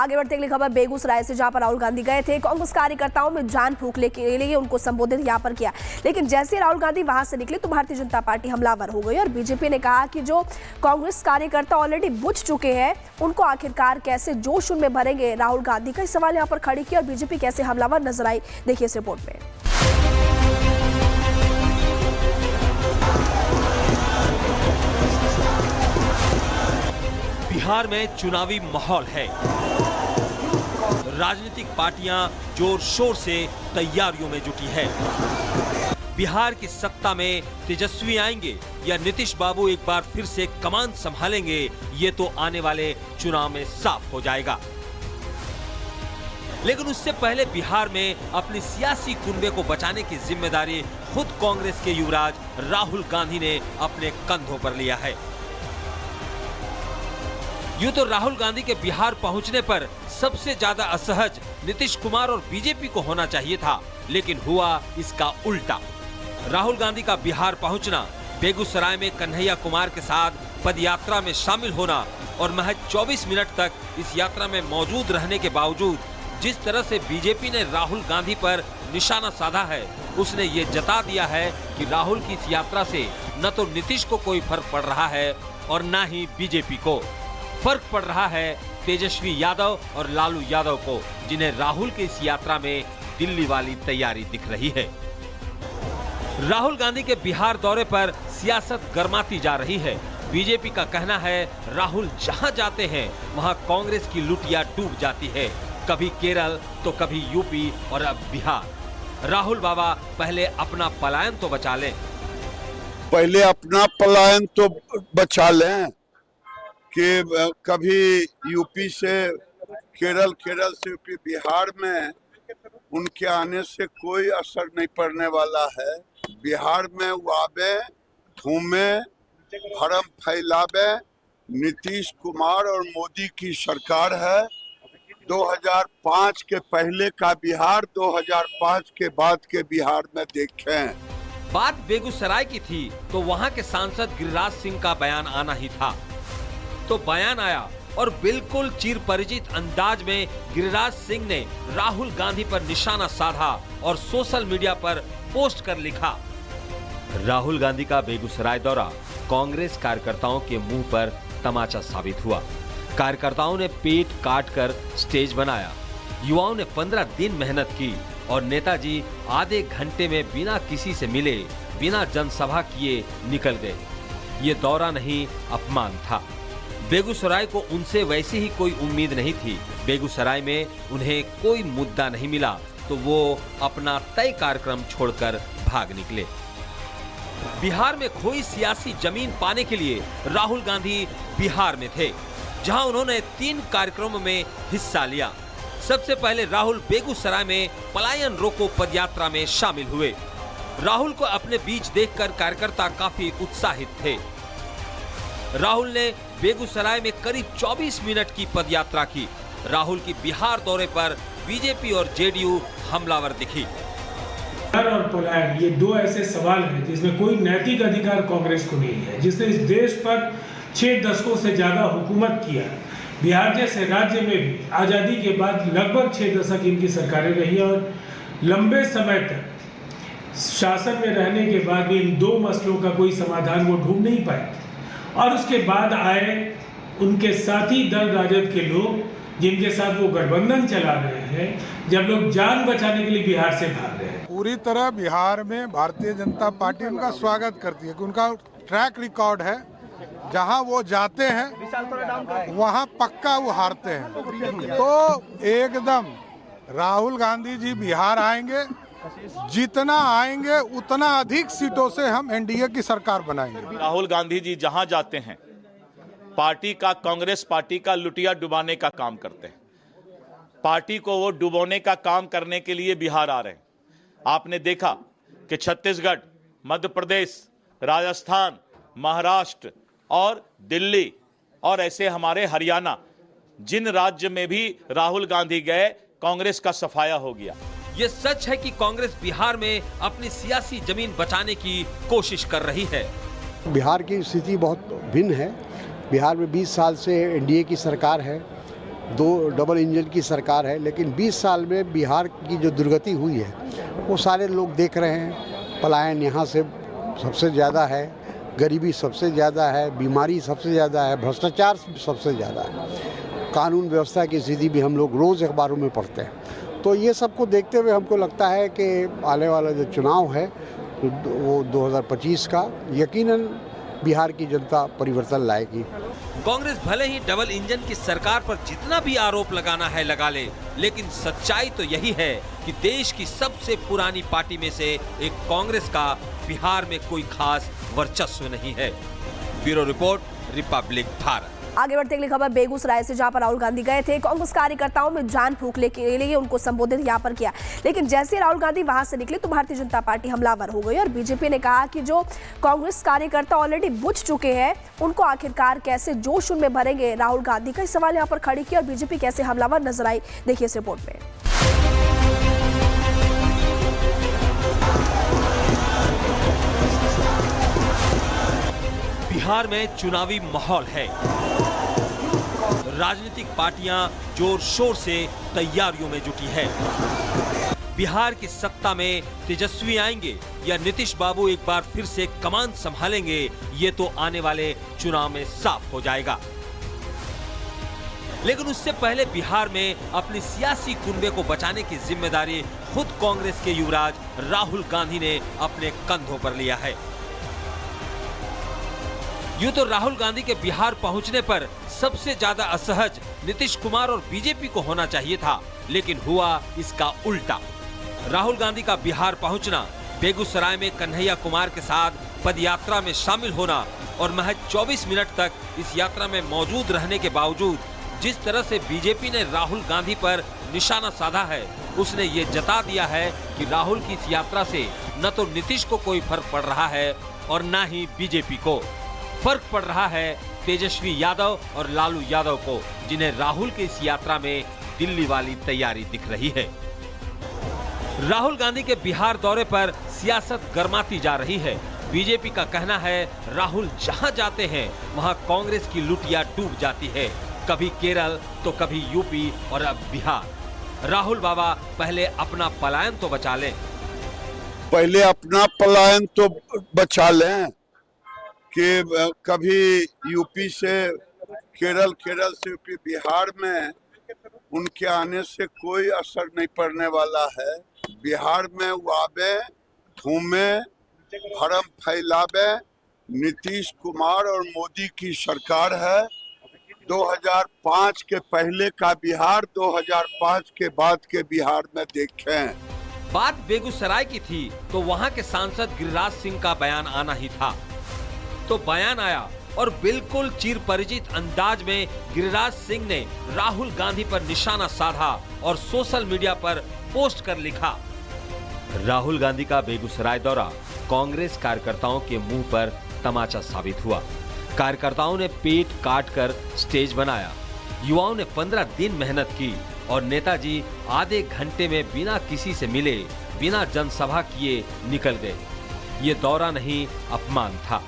आगे बढ़ते अगली खबर बेगूसराय से, जहां पर राहुल गांधी गए थे। कांग्रेस कार्यकर्ताओं में जान फूंकने के लिए उनको संबोधित यहां पर किया, लेकिन जैसे राहुल गांधी वहां से निकले तो भारतीय जनता पार्टी हमलावर हो गई और बीजेपी ने कहा कि जो कांग्रेस कार्यकर्ता ऑलरेडी बुझ चुके हैं उनको आखिरकार कैसे जोश उनमें भरेंगे। राहुल गांधी का सवाल यहां पर खड़ी किया और बीजेपी कैसे हमलावर नजर आई, देखिए इस रिपोर्ट में। बिहार में चुनावी माहौल है। राजनीतिक पार्टियां जोर शोर से तैयारियों में जुटी है। बिहार की सत्ता में तेजस्वी आएंगे या नीतीश बाबू एक बार फिर से कमान संभालेंगे, ये तो आने वाले चुनाव में साफ हो जाएगा। लेकिन उससे पहले बिहार में अपनी सियासी कुनबे को बचाने की जिम्मेदारी खुद कांग्रेस के युवराज राहुल गांधी ने अपने कंधों पर लिया है। यूं तो राहुल गांधी के बिहार पहुंचने पर सबसे ज्यादा असहज नीतीश कुमार और बीजेपी को होना चाहिए था, लेकिन हुआ इसका उल्टा। राहुल गांधी का बिहार पहुंचना, बेगूसराय में कन्हैया कुमार के साथ पदयात्रा में शामिल होना और महज 24 मिनट तक इस यात्रा में मौजूद रहने के बावजूद जिस तरह से बीजेपी ने राहुल गांधी पर निशाना साधा है, उसने ये जता दिया है कि राहुल की इस यात्रा से न तो नीतीश को कोई फर्क पड़ रहा है और न ही बीजेपी को। फर्क पड़ रहा है तेजस्वी यादव और लालू यादव को, जिन्हें राहुल की इस यात्रा में दिल्ली वाली तैयारी दिख रही है। राहुल गांधी के बिहार दौरे पर सियासत गर्माती जा रही है। बीजेपी का कहना है राहुल जहां जाते हैं वहां कांग्रेस की लुटिया डूब जाती है, कभी केरल तो कभी यूपी और अब बिहार। राहुल बाबा पहले अपना पलायन तो बचा लें। पहले अपना पलायन तो बचा लें कि कभी यूपी से केरल, केरल से यूपी, बिहार में उनके आने से कोई असर नहीं पड़ने वाला है। बिहार में वो आवे, घूमे, भरम फैलावे। नीतीश कुमार और मोदी की सरकार है। 2005 के पहले का बिहार, 2005 के बाद के बिहार में देखें। बात बेगूसराय की थी तो वहां के सांसद गिरिराज सिंह का बयान आना ही था। तो बयान आया और बिल्कुल चिर परिचित अंदाज में गिरिराज सिंह ने राहुल गांधी पर निशाना साधा और सोशल मीडिया पर पोस्ट कर लिखा, राहुल गांधी का बेगूसराय दौरा कांग्रेस कार्यकर्ताओं के मुंह पर तमाचा साबित हुआ। कार्यकर्ताओं ने पेट काट कर स्टेज बनाया, युवाओं ने 15 दिन मेहनत की और नेताजी आधे घंटे में बिना किसी से मिले, बिना जनसभा किए निकल गए। ये दौरा नहीं, अपमान था। बेगूसराय को उनसे वैसे ही कोई उम्मीद नहीं थी। बेगूसराय में उन्हें कोई मुद्दा नहीं मिला तो वो अपना तय कार्यक्रम छोड़कर भाग निकले। बिहार में खोई सियासी जमीन पाने के लिए राहुल गांधी बिहार में थे, जहां उन्होंने 3 कार्यक्रमों में हिस्सा लिया। सबसे पहले राहुल बेगूसराय में पलायन रोको पदयात्रा में शामिल हुए। राहुल को अपने बीच देखकर कार्यकर्ता काफी उत्साहित थे। राहुल ने बेगूसराय में करीब 24 मिनट की पदयात्रा की। राहुल की बिहार दौरे पर बीजेपी और जेडीयू हमलावर दिखी। और पलायन, ये 2 ऐसे सवाल हैं जिसमें कोई नैतिक अधिकार कांग्रेस को नहीं है, जिसने इस देश पर 6 दशकों से ज्यादा हुकूमत किया। बिहार जैसे राज्य में भी आजादी के बाद लगभग 6 दशक इनकी सरकारें रही और लंबे समय तक शासन में रहने के बाद भी इन 2 मसलों का कोई समाधान वो ढूंढ नहीं पाए। और उसके बाद आए उनके साथी दल राजद के लोग, जिनके साथ वो गठबंधन चला रहे हैं, जब लोग जान बचाने के लिए बिहार से भाग रहे हैं। पूरी तरह बिहार में भारतीय जनता पार्टी उनका स्वागत करती है कि उनका ट्रैक रिकॉर्ड है, जहां वो जाते हैं वहां पक्का वो हारते हैं। तो एकदम राहुल गांधी जी बिहार आएंगे, जितना आएंगे उतना अधिक सीटों से हम एनडीए की सरकार बनाएंगे। राहुल गांधी जी जहां जाते हैं पार्टी का, कांग्रेस पार्टी का लुटिया डुबाने का काम करते हैं। पार्टी को वो डुबोने का काम करने के लिए बिहार आ रहे हैं। आपने देखा कि छत्तीसगढ़, मध्य प्रदेश, राजस्थान, महाराष्ट्र और दिल्ली और ऐसे हमारे हरियाणा, जिन राज्य में भी राहुल गांधी गए कांग्रेस का सफाया हो गया। ये सच है कि कांग्रेस बिहार में अपनी सियासी जमीन बचाने की कोशिश कर रही है। बिहार की स्थिति बहुत भिन्न है। बिहार में 20 साल से एनडीए की सरकार है दो डबल इंजन की सरकार है, लेकिन 20 साल में बिहार की जो दुर्गति हुई है वो सारे लोग देख रहे हैं। पलायन यहाँ से सबसे ज़्यादा है, गरीबी सबसे ज़्यादा है, बीमारी सबसे ज़्यादा है, भ्रष्टाचार सबसे ज़्यादा है, कानून व्यवस्था की स्थिति भी हम लोग रोज़ अखबारों में पढ़ते हैं। तो ये सबको देखते हुए हमको लगता है कि आने वाला जो चुनाव है वो 2025 का यकीनन बिहार की जनता परिवर्तन लाएगी। कांग्रेस भले ही डबल इंजन की सरकार पर जितना भी आरोप लगाना है लगा ले, लेकिन सच्चाई तो यही है कि देश की सबसे पुरानी पार्टी में से एक कांग्रेस का बिहार में कोई खास वर्चस्व नहीं है। Bureau report, Republic Bharat. आगे बढ़ते अगली खबर बेगूसराय से, जहां पर राहुल गांधी गए थे। कांग्रेस कार्यकर्ताओं में जान फूंकने के लिए उनको संबोधित यहां पर किया, लेकिन जैसे राहुल गांधी वहां से निकले तो भारतीय जनता पार्टी हमलावर हो गई और बीजेपी ने कहा कि जो कांग्रेस कार्यकर्ता ऑलरेडी बुझ चुके हैं उनको आखिरकार कैसे जोश उनमें भरेंगे। राहुल गांधी का सवाल यहां पर खड़ी किया और बीजेपी कैसे हमलावर नजर आई, देखिए इस रिपोर्ट में। बिहार में चुनावी माहौल है, राजनीतिक पार्टियां जोर शोर से तैयारियों में जुटी है। बिहार की सत्ता में तेजस्वी आएंगे या नीतीश बाबू एक बार फिर से कमान संभालेंगे, ये तो आने वाले चुनाव में साफ हो जाएगा। लेकिन उससे पहले बिहार में अपनी सियासी कुनबे को बचाने की जिम्मेदारी खुद कांग्रेस के युवराज राहुल गांधी ने अपने कंधों पर लिया है। यूं तो राहुल गांधी के बिहार पहुंचने पर सबसे ज्यादा असहज नीतीश कुमार और बीजेपी को होना चाहिए था, लेकिन हुआ इसका उल्टा। राहुल गांधी का बिहार पहुंचना, बेगूसराय में कन्हैया कुमार के साथ पदयात्रा में शामिल होना और महज 24 मिनट तक इस यात्रा में मौजूद रहने के बावजूद जिस तरह से बीजेपी ने राहुल गांधी पर निशाना साधा है, उसने ये जता दिया है कि राहुल की इस यात्रा से न तो नीतीश को कोई फर्क पड़ रहा है और न ही बीजेपी को। फर्क पड़ रहा है तेजस्वी यादव और लालू यादव को, जिन्हें राहुल की इस यात्रा में दिल्ली वाली तैयारी दिख रही है। राहुल गांधी के बिहार दौरे पर सियासत गर्माती जा रही है। बीजेपी का कहना है राहुल जहां जाते हैं वहां कांग्रेस की लुटिया डूब जाती है, कभी केरल तो कभी यूपी और अब बिहार। राहुल बाबा पहले अपना पलायन तो बचा लें। पहले अपना पलायन तो बचा लें कि कभी यूपी से केरल, केरल से यूपी, बिहार में उनके आने से कोई असर नहीं पड़ने वाला है। बिहार में वो आवे, घूमे, भरम फैलावे। नीतीश कुमार और मोदी की सरकार है। 2005 के पहले का बिहार, 2005 के बाद के बिहार में देखें। बात बेगूसराय की थी तो वहां के सांसद गिरिराज सिंह का बयान आना ही था। तो बयान आया और बिल्कुल चिर परिचित अंदाज में गिरिराज सिंह ने राहुल गांधी पर निशाना साधा और सोशल मीडिया पर पोस्ट कर लिखा, राहुल गांधी का बेगूसराय दौरा कांग्रेस कार्यकर्ताओं के मुंह पर तमाचा साबित हुआ। कार्यकर्ताओं ने पेट काट कर स्टेज बनाया, युवाओं ने 15 दिन मेहनत की और नेताजी आधे घंटे में बिना किसी से मिले, बिना जनसभा किए निकल गए। ये दौरा नहीं, अपमान था।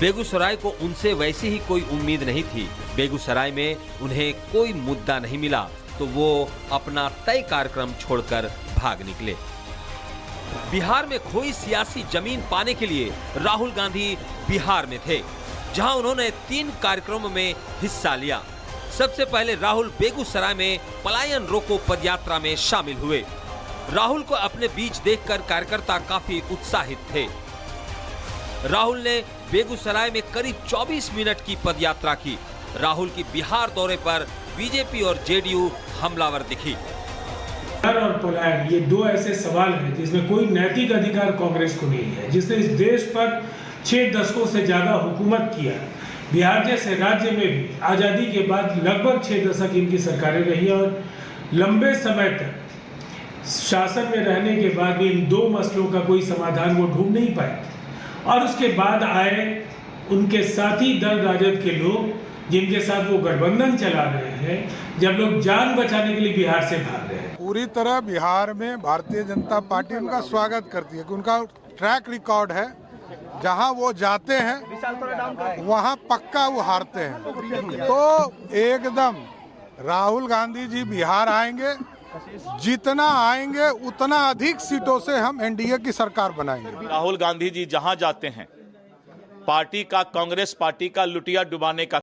बेगूसराय को उनसे वैसी ही कोई उम्मीद नहीं थी। बेगूसराय में उन्हें कोई मुद्दा नहीं मिला तो वो अपना तय कार्यक्रम छोड़कर भाग निकले। बिहार में खोई सियासी जमीन पाने के लिए राहुल गांधी बिहार में थे, जहां उन्होंने 3 कार्यक्रमों में हिस्सा लिया। सबसे पहले राहुल बेगूसराय में पलायन रोको पदयात्रा में शामिल हुए। राहुल को अपने बीच देखकर कार्यकर्ता काफी उत्साहित थे। राहुल ने बेगूसराय में करीब 24 मिनट की पदयात्रा की। राहुल की बिहार दौरे पर बीजेपी और जेडीयू हमलावर दिखी। और पलायन, ये दो ऐसे सवाल हैं जिसमें कोई नैतिक अधिकार कांग्रेस को नहीं है, जिसने इस देश पर 6 दशकों से ज्यादा हुकूमत किया। बिहार जैसे राज्य में भी आजादी के बाद लगभग 6 दशक इनकी सरकारें रही और लंबे समय तक शासन में रहने के बाद भी इन 2 मसलों का कोई समाधान वो ढूंढ नहीं पाए। और उसके बाद आए उनके साथी दल राजद के लोग, जिनके साथ वो गठबंधन चला रहे हैं, जब लोग जान बचाने के लिए बिहार से भाग रहे हैं। पूरी तरह बिहार में भारतीय जनता पार्टी उनका स्वागत करती है कि उनका ट्रैक रिकॉर्ड है, जहां वो जाते हैं वहां पक्का वो हारते हैं। तो एकदम राहुल गांधी जी बिहार आएंगे, जितना आएंगे उतना अधिक सीटों से हम एनडीए की सरकार बनाएंगे। राहुल गांधी जी जहां जाते हैं पार्टी का, कांग्रेस पार्टी का लुटिया डुबाने का